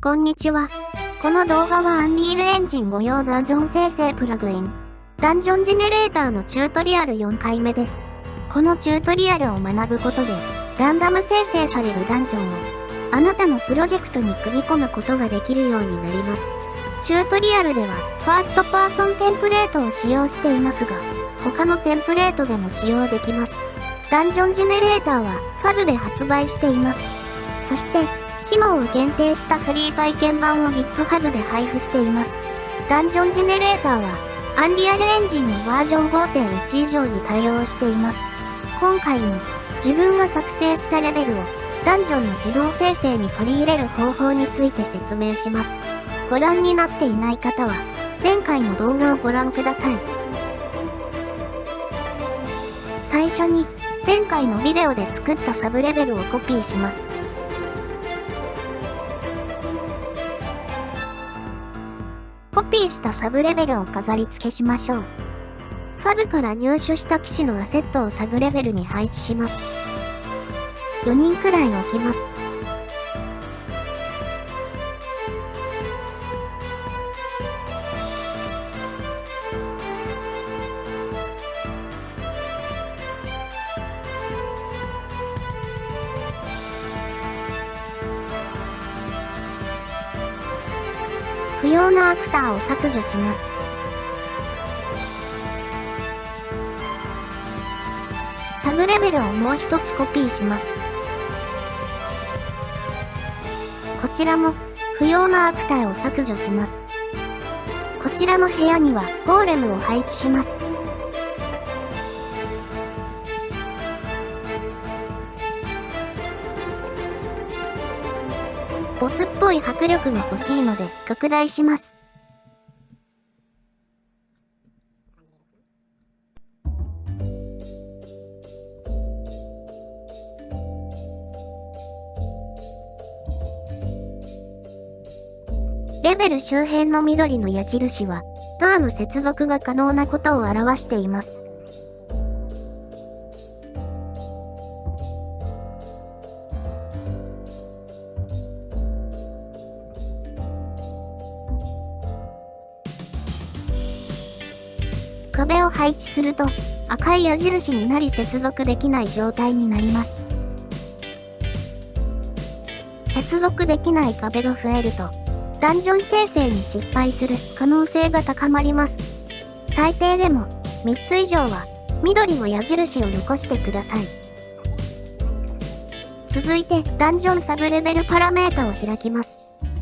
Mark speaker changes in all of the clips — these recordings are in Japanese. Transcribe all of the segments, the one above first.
Speaker 1: こんにちは。この動画はアンリールエンジン5用ダンジョン生成プラグイン、ダンジョンジェネレーターのチュートリアル4回目です。このチュートリアルを学ぶことで、ランダム生成されるダンジョンを、あなたのプロジェクトに組み込むことができるようになります。チュートリアルでは、ファーストパーソンテンプレートを使用していますが、他のテンプレートでも使用できます。ダンジョンジェネレーターは FAB で発売しています。そして、機能を限定したフリー体験版を GitHub で配布しています。ダンジョンジェネレーターは、アンリアルエンジンのバージョン 5.1 以上に対応しています。今回も、自分が作成したレベルを、ダンジョンの自動生成に取り入れる方法について説明します。ご覧になっていない方は、前回の動画をご覧ください。最初に、前回のビデオで作ったサブレベルをコピーします。コピーしたサブレベルを飾り付けしましょう。FAB から入手した機種のアセットをサブレベルに配置します。4人くらい置きます。不要なアクターを削除します。サブレベルをもう一つコピーします。こちらも不要なアクターを削除します。こちらの部屋にはゴーレムを配置します。ボスっぽい迫力が欲しいので拡大します。レベル周辺の緑の矢印は、ドアの接続が可能なことを表しています。壁を配置すると、赤い矢印になり接続できない状態になります。接続できない壁が増えると、ダンジョン生成に失敗する可能性が高まります。最低でも3つ以上は緑の矢印を残してください。続いてダンジョンサブレベルパラメータを開きます。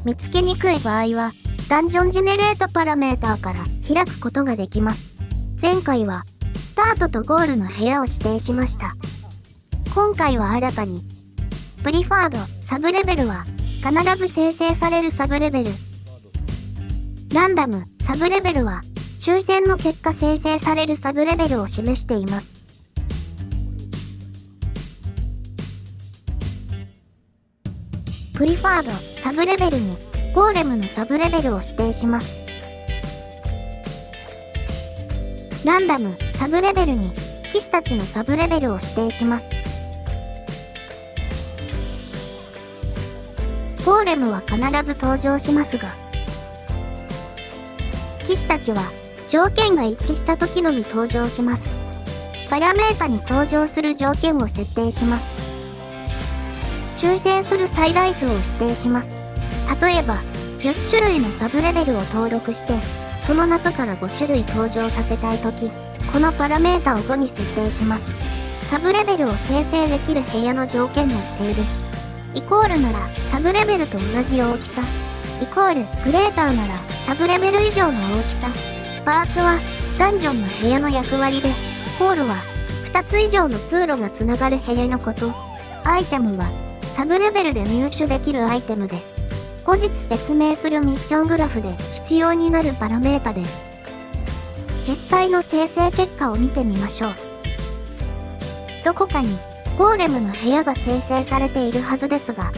Speaker 1: 見つけにくい場合はダンジョンジェネレートパラメーターから開くことができます。前回はスタートとゴールの部屋を指定しました。今回は新たにプリファードサブレベルは必ず生成されるサブレベル。ランダムサブレベルは抽選の結果生成されるサブレベルを示しています。プリファードサブレベルにゴーレムのサブレベルを指定します。ランダムサブレベルに騎士たちのサブレベルを指定します。ゴーレムは必ず登場しますが、騎士たちは条件が一致した時のみ登場します。パラメータに登場する条件を設定します。抽選する最大数を指定します。例えば、10種類のサブレベルを登録して、その中から5種類登場させたい時、このパラメータを5に設定します。サブレベルを生成できる部屋の条件の指定です。イコールならサブレベルと同じ大きさ。イコールグレーターならサブレベル以上の大きさ。パーツはダンジョンの部屋の役割で、ホールは2つ以上の通路がつながる部屋のこと。アイテムはサブレベルで入手できるアイテムです。後日説明するミッショングラフで必要になるパラメータです。実際の生成結果を見てみましょう。どこかにゴーレムの部屋が生成されているはずですが、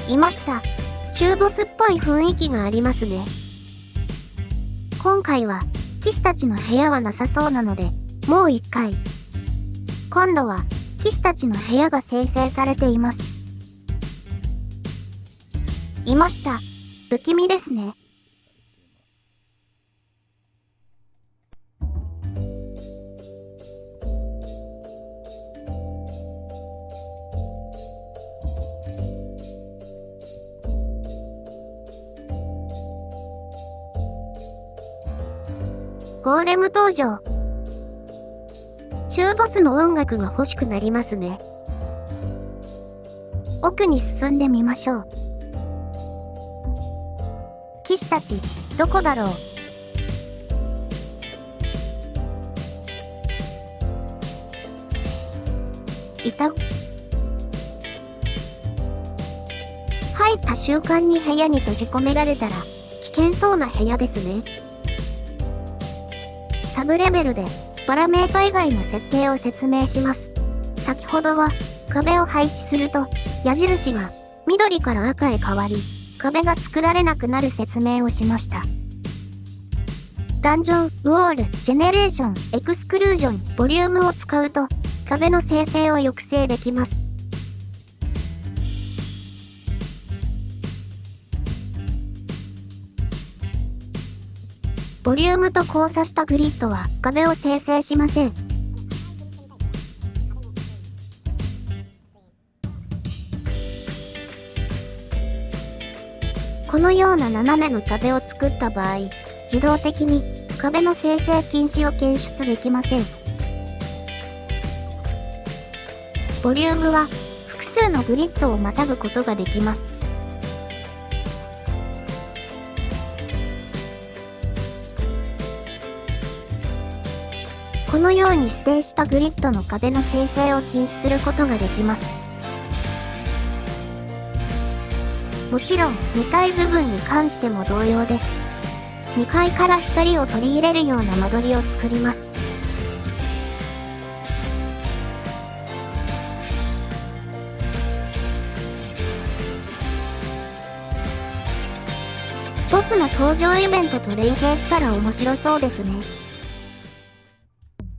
Speaker 1: いました。中ボスっぽい雰囲気がありますね。今回は騎士たちの部屋はなさそうなので、もう一回。今度は騎士たちの部屋が生成されています。いました。不気味ですね。ゴーレム登場。中ボスの音楽が欲しくなりますね。奥に進んでみましょう。騎士たち、どこだろう。いた。入った瞬間に部屋に閉じ込められたら、危険そうな部屋ですね。サブレベルで、パラメータ以外の設定を説明します。先ほどは、壁を配置すると、矢印が緑から赤へ変わり、壁が作られなくなる説明をしました。ダンジョン、ウォール、ジェネレーション、エクスクルージョン、ボリュームを使うと、壁の生成を抑制できます。ボリュームと交差したグリッドは壁を生成しません。このような斜めの壁を作った場合、自動的に壁の生成禁止を検出できません。ボリュームは複数のグリッドをまたぐことができます。このように指定したグリッドの壁の生成を禁止することができます。もちろん2階部分に関しても同様です。2階から光を取り入れるような間取りを作ります。ボスの登場イベントと連携したら面白そうですね。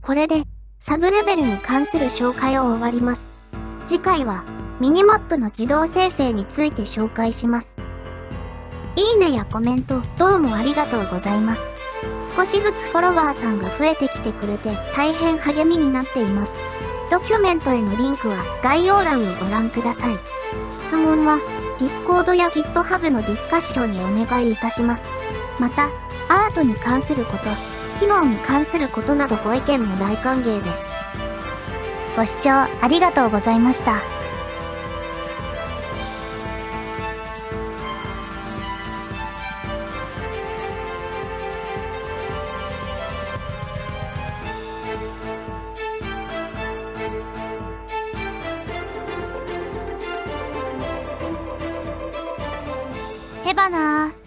Speaker 1: これでサブレベルに関する紹介を終わります。次回はミニマップの自動生成について紹介します。いいねやコメントどうもありがとうございます。少しずつフォロワーさんが増えてきてくれて大変励みになっています。ドキュメントへのリンクは概要欄をご覧ください。質問は Discord や GitHub のディスカッションにお願いいたします。また、アートに関すること、機能に関することなどご意見も大歓迎です。ご視聴ありがとうございました。へばなー。